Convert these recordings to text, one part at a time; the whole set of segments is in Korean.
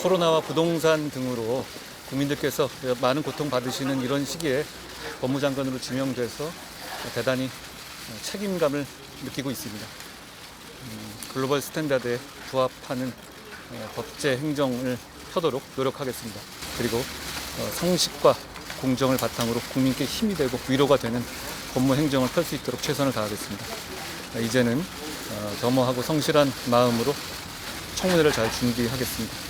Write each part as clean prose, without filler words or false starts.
코로나와 부동산 등으로 국민들께서 많은 고통받으시는 이런 시기에 법무장관으로 지명돼서 대단히 책임감을 느끼고 있습니다. 글로벌 스탠다드에 부합하는 법제 행정을 펴도록 노력하겠습니다. 그리고 상식과 공정을 바탕으로 국민께 힘이 되고 위로가 되는 법무 행정을 펼 수 있도록 최선을 다하겠습니다. 이제는 겸허하고 성실한 마음으로 청문회를 잘 준비하겠습니다.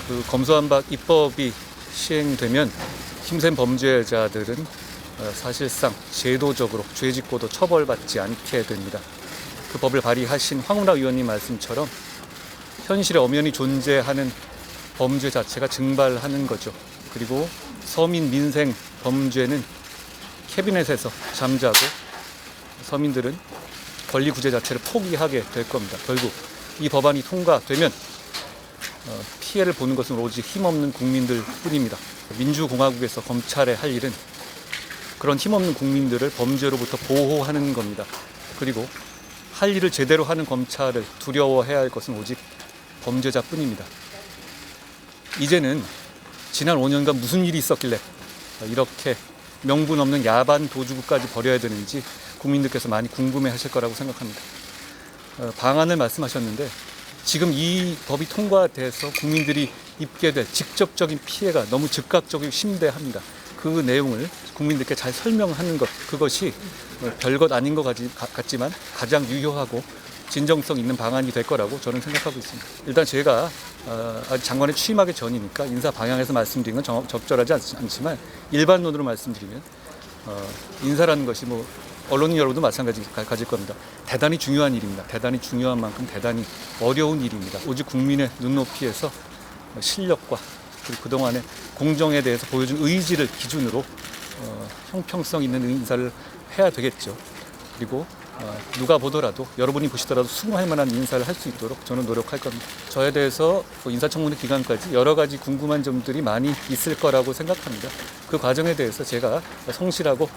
그 검토한 바 입법이 시행되면 힘센 범죄자들은 사실상 제도적으로 죄짓고도 처벌받지 않게 됩니다. 그 법을 발의하신 황운하 의원님 말씀처럼 현실에 엄연히 존재하는 범죄 자체가 증발하는 거죠. 그리고 서민 민생 범죄는 캐비넷에서 잠자고 서민들은 권리 구제 자체를 포기하게 될 겁니다. 결국 이 법안이 통과되면 피해를 보는 것은 오직 힘없는 국민들 뿐입니다. 민주공화국에서 검찰의 할 일은 그런 힘없는 국민들을 범죄로부터 보호하는 겁니다. 그리고 할 일을 제대로 하는 검찰을 두려워해야 할 것은 오직 범죄자뿐입니다. 이제는 지난 5년간 무슨 일이 있었길래 이렇게 명분 없는 야반 도주구까지 벌여야 되는지 국민들께서 많이 궁금해하실 거라고 생각합니다. 방안을 말씀하셨는데 지금 이 법이 통과돼서 국민들이 입게 될 직접적인 피해가 너무 즉각적이고 심대합니다. 그 내용을 국민들께 잘 설명하는 것, 그것이 별것 아닌 것 같지만 가장 유효하고 진정성 있는 방안이 될 거라고 저는 생각하고 있습니다. 일단 제가 아직 장관에 취임하기 전이니까 인사 방향에서 말씀드린 건 적절하지 않지만 일반론으로 말씀드리면 인사라는 것이 뭐 언론인 여러분도 마찬가지일 겁니다. 대단히 중요한 일입니다. 대단히 중요한 만큼 대단히 어려운 일입니다. 오직 국민의 눈높이에서 실력과 그리고 그동안의 공정에 대해서 보여준 의지를 기준으로 형평성 있는 인사를 해야 되겠죠. 그리고 누가 보더라도 여러분이 보시더라도 수긍할 만한 인사를 할 수 있도록 저는 노력할 겁니다. 저에 대해서 인사청문회 기간까지 여러 가지 궁금한 점들이 많이 있을 거라고 생각합니다. 그 과정에 대해서 제가 성실하고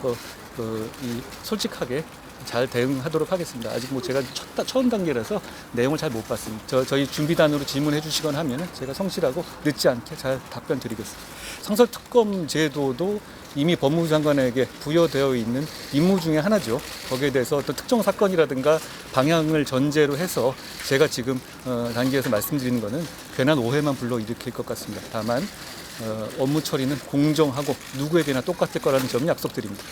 솔직하게 잘 대응하도록 하겠습니다. 아직 뭐 제가 처음 단계라서 내용을 잘 못 봤습니다. 저희 준비단으로 질문해 주시거나 하면 제가 성실하고 늦지 않게 잘 답변 드리겠습니다. 상설특검 제도도 이미 법무부 장관에게 부여되어 있는 임무 중에 하나죠. 거기에 대해서 어떤 특정 사건이라든가 방향을 전제로 해서 제가 지금 단계에서 말씀드리는 것은 괜한 오해만 불러일으킬 것 같습니다. 다만 업무 처리는 공정하고 누구에게나 똑같을 거라는 점은 약속드립니다.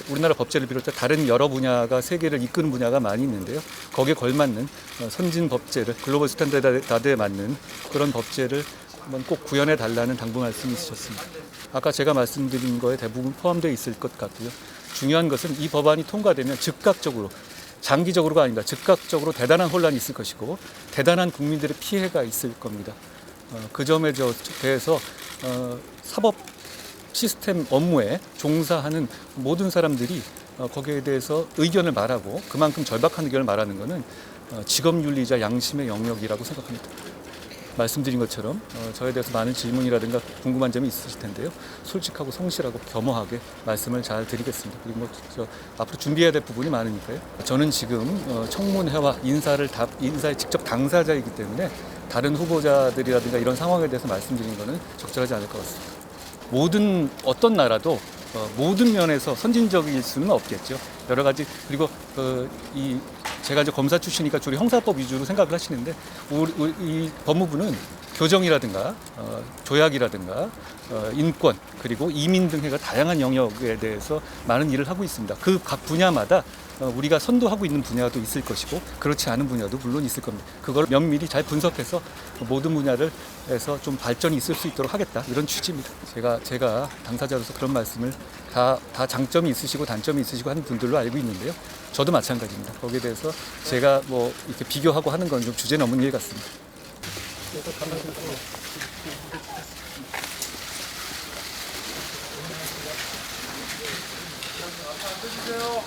우리나라 법제를 비롯해 다른 여러 분야가 세계를 이끄는 분야가 많이 있는데요. 거기에 걸맞는 선진 법제를 글로벌 스탠다드에 맞는 그런 법제를 한번 꼭 구현해 달라는 당부 말씀이 있으셨습니다. 아까 제가 말씀드린 거에 대부분 포함되어 있을 것 같고요. 중요한 것은 이 법안이 통과되면 즉각적으로 장기적으로가 아닙니다. 즉각적으로 대단한 혼란이 있을 것이고 대단한 국민들의 피해가 있을 겁니다. 그 점에 대해서 사법 시스템 업무에 종사하는 모든 사람들이 거기에 대해서 의견을 말하고 그만큼 절박한 의견을 말하는 것은 직업윤리자 양심의 영역이라고 생각합니다. 말씀드린 것처럼 저에 대해서 많은 질문이라든가 궁금한 점이 있으실 텐데요. 솔직하고 성실하고 겸허하게 말씀을 잘 드리겠습니다. 그리고 앞으로 준비해야 될 부분이 많으니까요. 저는 지금 청문회와 인사의 직접 당사자이기 때문에 다른 후보자들이라든가 이런 상황에 대해서 말씀드리는 것은 적절하지 않을 것 같습니다. 어떤 나라도 모든 면에서 선진적일 수는 없겠죠. 여러 가지 그리고 제가 이제 검사 출신이니까 주로 형사법 위주로 생각을 하시는데 이 법무부는 교정이라든가 조약이라든가 인권 그리고 이민 등 해가 다양한 영역에 대해서 많은 일을 하고 있습니다. 그 각 분야마다 우리가 선도하고 있는 분야도 있을 것이고 그렇지 않은 분야도 물론 있을 겁니다. 그걸 면밀히 잘 분석해서 모든 분야를 해서 좀 발전이 있을 수 있도록 하겠다 이런 취지입니다. 제가 당사자로서 그런 말씀을 다 장점이 있으시고 단점이 있으시고 하는 분들로 알고 있는데요. 저도 마찬가지입니다. 거기에 대해서 제가 뭐 이렇게 비교하고 하는 건 좀 주제 넘은 일 같습니다. 주세요.